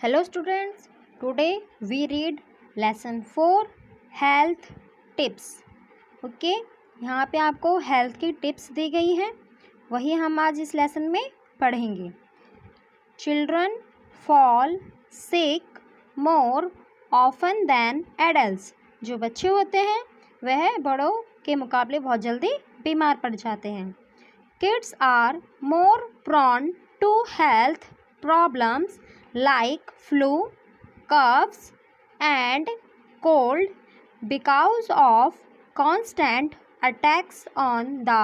Hello students, today we read lesson 4 health tips. Okay यहाँ पे आपको हेल्थ की टिप्स दी गई हैं, वही हम आज इस लेसन में पढ़ेंगे. Children fall sick more often than adults. जो बच्चे होते हैं वह बड़ों के मुकाबले बहुत जल्दी बीमार पड़ जाते हैं. Kids are more prone to health problems like flu, coughs and cold because of constant attacks on the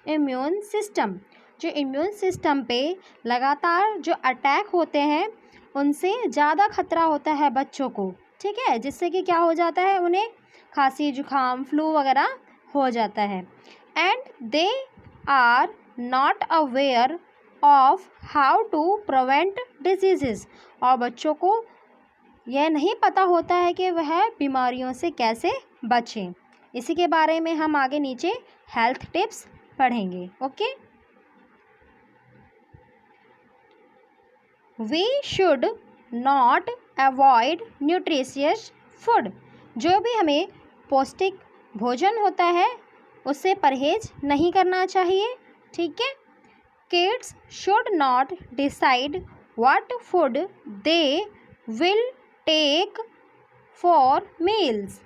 immune system. जो इम्यून सिस्टम पे लगातार जो अटैक होते हैं उनसे ज़्यादा खतरा होता है बच्चों को, ठीक है, जिससे कि क्या हो जाता है, उन्हें खांसी जुकाम फ्लू वगैरह हो जाता है. And they are not aware of how to prevent disease. और बच्चों को यह नहीं पता होता है कि वह बीमारियों से कैसे बचें. इसी के बारे में हम आगे नीचे हेल्थ टिप्स पढ़ेंगे. Okay, we should not avoid nutritious food. जो भी हमें पौष्टिक भोजन होता है उससे परहेज नहीं करना चाहिए, ठीक है. Kids should not decide what food they will take for meals.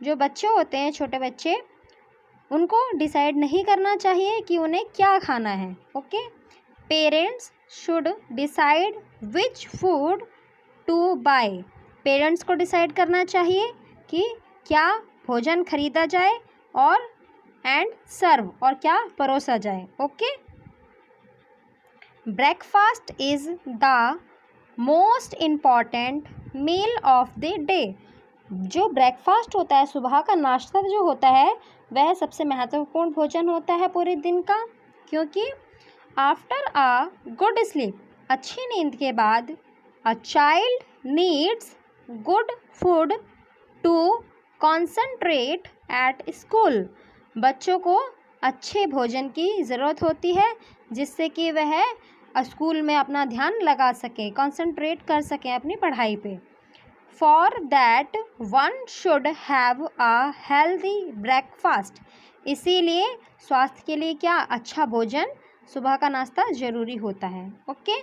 जो बच्चे होते हैं, छोटे बच्चे, उनको डिसाइड नहीं करना चाहिए कि उन्हें क्या खाना है. Okay, parents should decide which food to buy. Parents को डिसाइड करना चाहिए कि क्या भोजन खरीदा जाए और एंड सर्व और क्या परोसा जाए. Okay, breakfast is the most important meal of the day. जो ब्रेकफास्ट होता है, सुबह का नाश्ता जो होता है, वह सबसे महत्वपूर्ण भोजन होता है पूरे दिन का, क्योंकि आफ्टर अ गुड स्लीप, अच्छी नींद के बाद, a child needs good food to concentrate at school. बच्चों को अच्छे भोजन की ज़रूरत होती है जिससे कि वह स्कूल में अपना ध्यान लगा सकें, कंसंट्रेट कर सकें अपनी पढ़ाई पे. For that one should have a healthy breakfast. इसीलिए स्वास्थ्य के लिए क्या, अच्छा भोजन, सुबह का नाश्ता ज़रूरी होता है. ओके,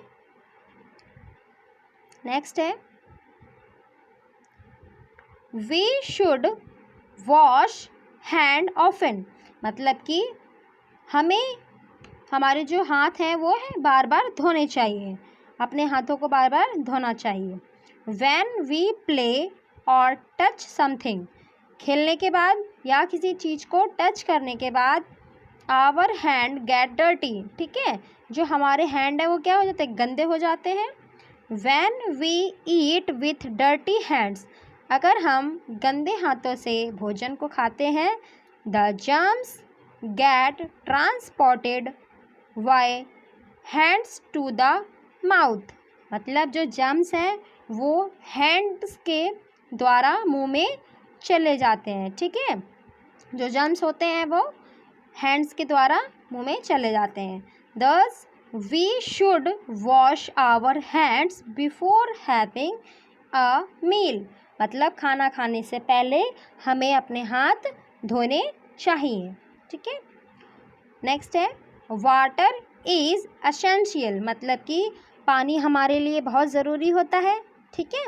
नेक्स्ट है, we should wash hand often. मतलब कि हमें हमारे जो हाथ हैं वो है बार बार धोने चाहिए, अपने हाथों को बार बार धोना चाहिए. व्हेन वी प्ले और टच समथिंग. खेलने के बाद या किसी चीज़ को टच करने के बाद आवर हैंड गेट डर्टी. ठीक है, जो हमारे हैंड है वो क्या हो जाते हैं, गंदे हो जाते हैं. When we eat with dirty hands. अगर हम गंदे हाथों से भोजन को खाते हैं, the germs get transported by hands to the mouth. मतलब जो जर्म्स हैं वो हैंड्स के द्वारा मुंह में चले जाते हैं, ठीक है. जो जर्म्स होते हैं वो हैंड्स के द्वारा मुंह में चले जाते हैं. Thus we should wash our hands before having a meal. मतलब खाना खाने से पहले हमें अपने हाथ धोने चाहिए, ठीक है. नेक्स्ट है, वाटर इज़ एसेंशियल. मतलब कि पानी हमारे लिए बहुत ज़रूरी होता है, ठीक है.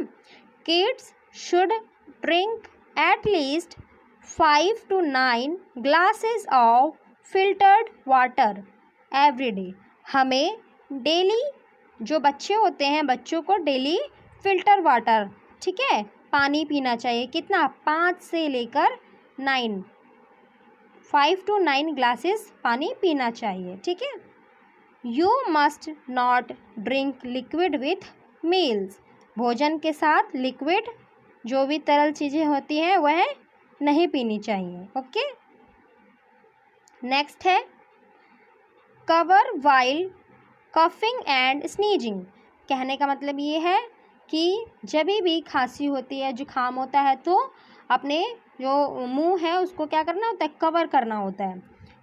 Kids should drink at least 5 to 9 glasses of filtered water every day. हमें डेली, जो बच्चे होते हैं, बच्चों को डेली फिल्टर वाटर, ठीक है, पानी पीना चाहिए. कितना, 5 से लेकर 9, 5 to 9 ग्लासेस पानी पीना चाहिए, ठीक है. You must not drink liquid with meals. भोजन के साथ लिक्विड, जो भी तरल चीज़ें होती हैं, वह नहीं पीनी चाहिए. ओके, नेक्स्ट है, cover while coughing and sneezing. कहने का मतलब ये है कि जब भी खांसी होती है, जुकाम होता है, तो अपने जो मुंह है उसको क्या करना होता है, कवर करना होता है.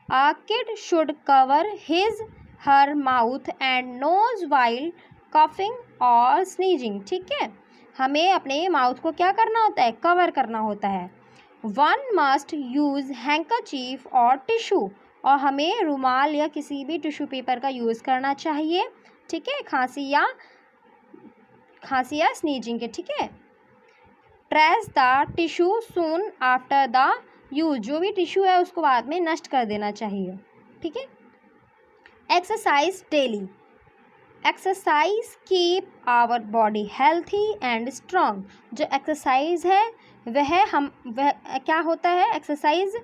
A kid should cover his her mouth and nose while coughing और स्नीजिंग, ठीक है। हमें अपने माउथ को क्या करना होता है, कवर करना होता है। वन मस्ट यूज़ हैंकरचीफ और टिशू, और हमें रुमाल या किसी भी टिश्यू पेपर का यूज़ करना चाहिए, ठीक है, खांसी या स्नीजिंग के, ठीक है। Trash the tissue soon after the use, जो भी टिश्यू है उसको बाद में नष्ट कर देना चाहिए, ठीक है। Exercise daily, exercise keep our body healthy and strong. जो एक्सरसाइज है वह क्या होता है, एक्सरसाइज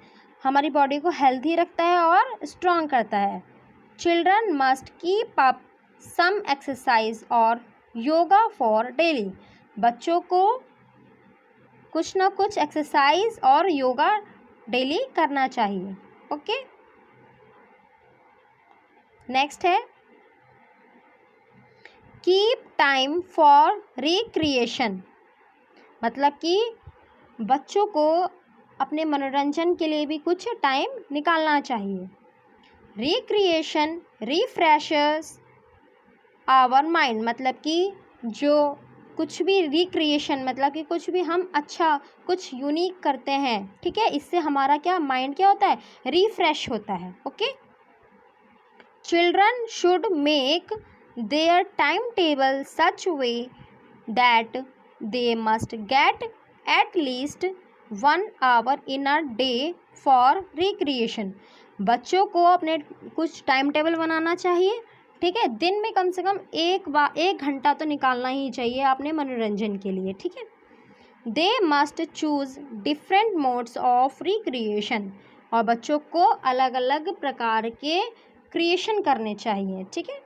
हमारी बॉडी को हेल्थी रखता है और स्ट्रॉन्ग करता है। Children must keep up some exercise और योगा फॉर डेली, बच्चों को कुछ ना कुछ एक्सरसाइज और योगा डेली करना चाहिए, ओके। नेक्स्ट है कीप टाइम फॉर रिक्रिएशन, मतलब कि बच्चों को अपने मनोरंजन के लिए भी कुछ टाइम निकालना चाहिए। रिक्रिएशन रिफ्रेशर्स आवर माइंड, मतलब कि जो कुछ भी रिक्रिएशन मतलब कि कुछ भी हम अच्छा कुछ यूनिक करते हैं, ठीक है, इससे हमारा क्या माइंड क्या होता है, रिफ्रेश होता है, okay. Children should make their timetable such way that they must get at least 1 hour in a day for recreation, बच्चों को अपने कुछ टाइम टेबल बनाना चाहिए, ठीक है, दिन में कम से कम एक घंटा तो निकालना ही चाहिए अपने मनोरंजन के लिए, ठीक है। They must choose different modes of recreation, और बच्चों को अलग अलग प्रकार के क्रिएशन करने चाहिए, ठीक है।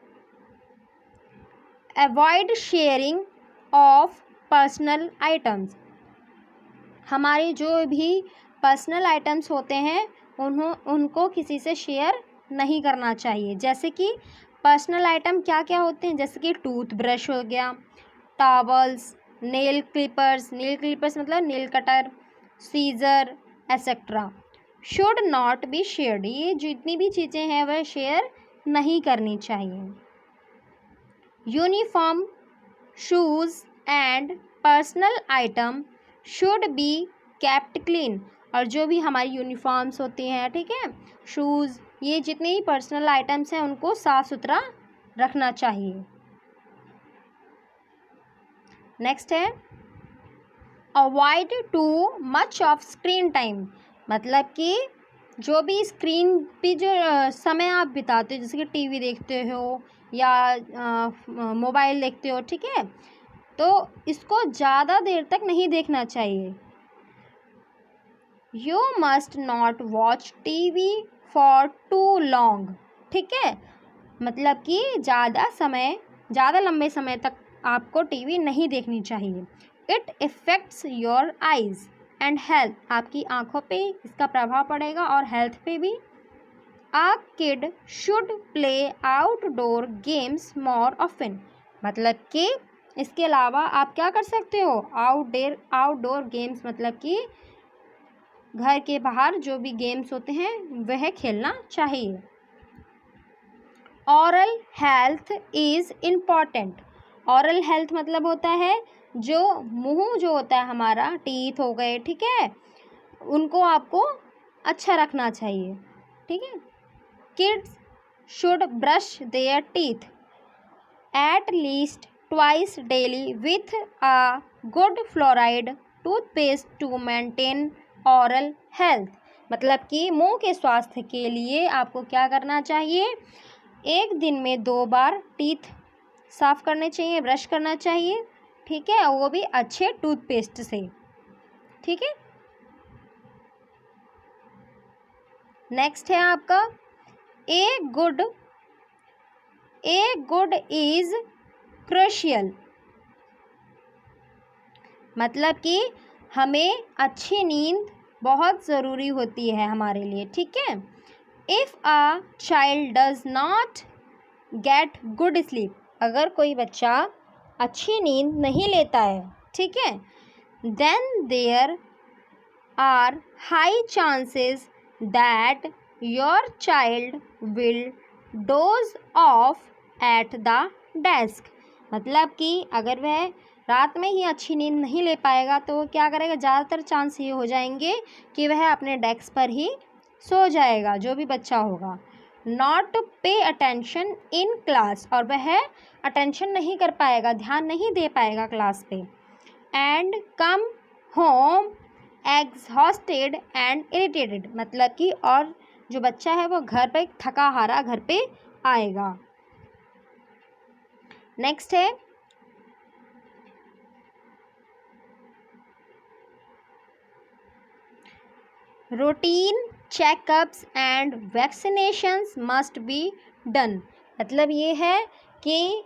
Avoid sharing of personal items, हमारे जो भी पर्सनल आइटम्स होते हैं उनको किसी से शेयर नहीं करना चाहिए। जैसे कि पर्सनल आइटम क्या क्या होते हैं, जैसे कि टूथब्रश हो गया, टॉवल्स, नेल क्लिपर्स मतलब nail cutter, scissor etcetera, should not be shared, ये जितनी भी चीज़ें हैं वह शेयर नहीं करनी चाहिए। Uniform shoes and personal item should be kept clean, और जो भी हमारी यूनिफॉर्म्स होती हैं, ठीक है, शूज़, ये जितने ही पर्सनल आइटम्स हैं उनको साफ़ सुथरा रखना चाहिए। नेक्स्ट है avoid too much of screen time, मतलब कि जो भी स्क्रीन पे जो समय आप बिताते हो, जैसे कि टीवी देखते हो या मोबाइल देखते हो, ठीक है, तो इसको ज़्यादा देर तक नहीं देखना चाहिए। You must not watch TV for too long, ठीक है, मतलब कि ज़्यादा लंबे समय तक आपको टीवी नहीं देखनी चाहिए। It effects your eyes and health, आपकी आँखों पे इसका प्रभाव पड़ेगा और हेल्थ पे भी। A kid should play outdoor games more often, मतलब कि इसके अलावा आप क्या कर सकते हो, आउटडोर गेम्स मतलब कि घर के बाहर जो भी गेम्स होते हैं वह खेलना चाहिए। Oral health is important, oral health मतलब होता है जो मुंह जो होता है हमारा, टीथ हो गए, ठीक है, उनको आपको अच्छा रखना चाहिए, ठीक है। Kids should brush their teeth at least twice daily with a good fluoride toothpaste to maintain oral health, मतलब कि मुंह के स्वास्थ्य के लिए आपको क्या करना चाहिए, एक दिन में 2 बार टीथ साफ़ करने चाहिए, ब्रश करना चाहिए, ठीक है, वो भी अच्छे टूथपेस्ट से, ठीक है। नेक्स्ट है आपका ए गुड इज़ क्रूशियल, मतलब कि हमें अच्छी नींद बहुत ज़रूरी होती है हमारे लिए, ठीक है। If a child does not get good sleep, अगर कोई बच्चा अच्छी नींद नहीं लेता है, ठीक है, then there are high chances that your child will doze off at the desk, मतलब कि अगर वह रात में ही अच्छी नींद नहीं ले पाएगा तो क्या करेगा, ज़्यादातर चांस ये हो जाएंगे कि वह अपने डेस्क पर ही सो जाएगा, जो भी बच्चा होगा। Not pay attention in class, और वह अटेंशन नहीं कर पाएगा, ध्यान नहीं दे पाएगा क्लास पे। And come home exhausted and irritated, मतलब कि और जो बच्चा है वो घर पे थका हारा घर पे आएगा। नेक्स्ट है routine checkups and vaccinations must be done, मतलब ये है कि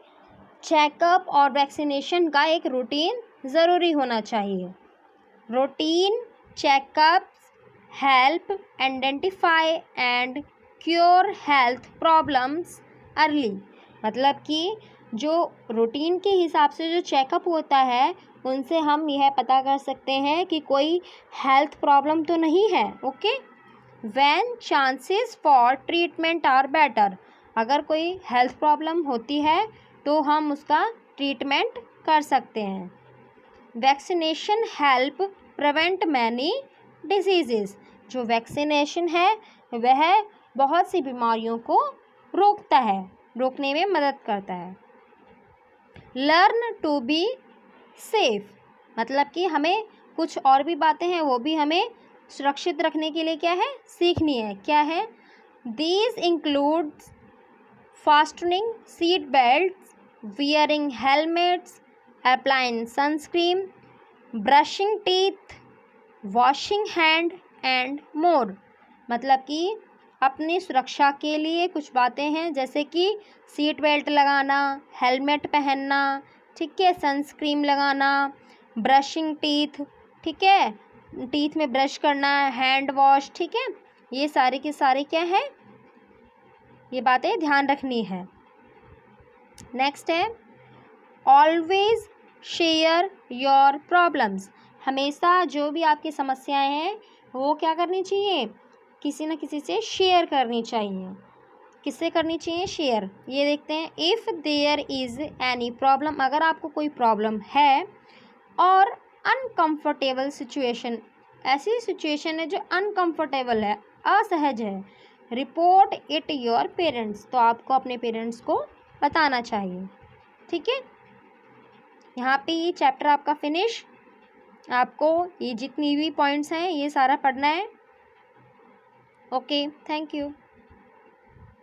चेकअप और वैक्सीनेशन का एक रूटीन ज़रूरी होना चाहिए। Routine checkups help identify and cure health problems early, मतलब कि जो रूटीन के हिसाब से जो चेकअप होता है उनसे हम यह पता कर सकते हैं कि कोई हेल्थ प्रॉब्लम तो नहीं है। Okay, when chances for treatment are better, अगर कोई हेल्थ प्रॉब्लम होती है तो हम उसका ट्रीटमेंट कर सकते हैं। Vaccination help prevent many diseases, जो वैक्सीनेशन है वह बहुत सी बीमारियों को रोकता है, रोकने में मदद करता है। लर्न टू बी सेफ, मतलब कि हमें कुछ और भी बातें हैं वो भी हमें सुरक्षित रखने के लिए क्या है, सीखनी है। क्या है? These includes fastening seat belts, wearing helmets, applying sunscreen, brushing teeth, washing hand and more, मतलब कि अपनी सुरक्षा के लिए कुछ बातें हैं जैसे कि सीट बेल्ट लगाना, हेलमेट पहनना, ठीक है, सनस्क्रीन लगाना, ब्रशिंग टीथ, ठीक है, टीथ में ब्रश करना, हैंड वॉश, ठीक है, ये सारे के सारे क्या है, ये बातें ध्यान रखनी है। नेक्स्ट है ऑलवेज शेयर योर प्रॉब्लम्स, हमेशा जो भी आपकी समस्याएं हैं वो क्या करनी चाहिए, किसी न किसी से शेयर करनी चाहिए। किससे करनी चाहिए? शेयर। ये देखते हैं, if there is any problem, अगर आपको कोई प्रॉब्लम है और अनकंफर्टेबल सिचुएशन, ऐसी सिचुएशन है जो अनकंफर्टेबल है, असहज है, रिपोर्ट इट योर पेरेंट्स, तो आपको अपने पेरेंट्स को बताना चाहिए। ठीक है, यहाँ पे ये चैप्टर आपका फिनिश। आपको ये जितनी भी पॉइंट्स हैं ये सारा पढ़ना है। Okay, thank you.